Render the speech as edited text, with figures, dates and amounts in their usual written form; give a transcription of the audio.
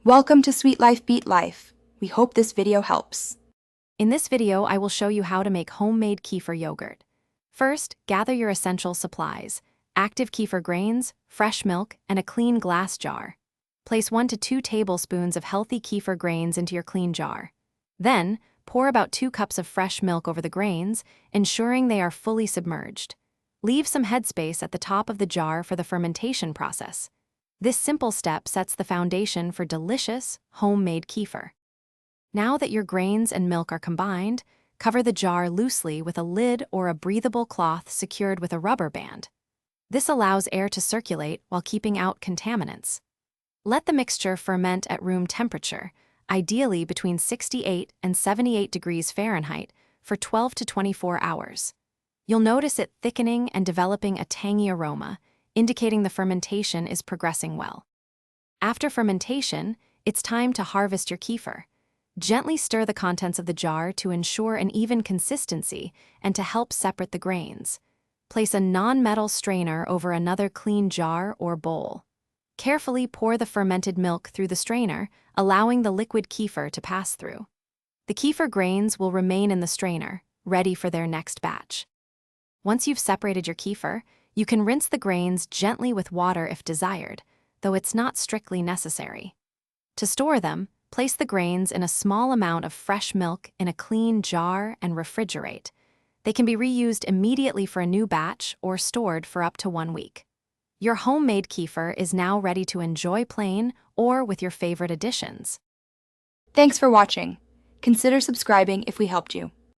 Welcome to Sweet Life Beat Life. We hope this video helps. In this video, I will show you how to make homemade kefir yogurt. First, gather your essential supplies: active kefir grains, fresh milk, and a clean glass jar. Place 1 to 2 tablespoons of healthy kefir grains into your clean jar. Then, pour about 2 cups of fresh milk over the grains, ensuring they are fully submerged. Leave some headspace at the top of the jar for the fermentation process. This simple step sets the foundation for delicious, homemade kefir. Now that your grains and milk are combined, cover the jar loosely with a lid or a breathable cloth secured with a rubber band. This allows air to circulate while keeping out contaminants. Let the mixture ferment at room temperature, ideally between 68 and 78 degrees Fahrenheit, for 12 to 24 hours. You'll notice it thickening and developing a tangy aroma, indicating the fermentation is progressing well. After fermentation, it's time to harvest your kefir. Gently stir the contents of the jar to ensure an even consistency and to help separate the grains. Place a non-metal strainer over another clean jar or bowl. Carefully pour the fermented milk through the strainer, allowing the liquid kefir to pass through. The kefir grains will remain in the strainer, ready for their next batch. Once you've separated your kefir, you can rinse the grains gently with water if desired, though it's not strictly necessary. To store them, place the grains in a small amount of fresh milk in a clean jar and refrigerate. They can be reused immediately for a new batch or stored for up to 1 week. Your homemade kefir is now ready to enjoy plain or with your favorite additions. Thanks for watching. Consider subscribing if we helped you.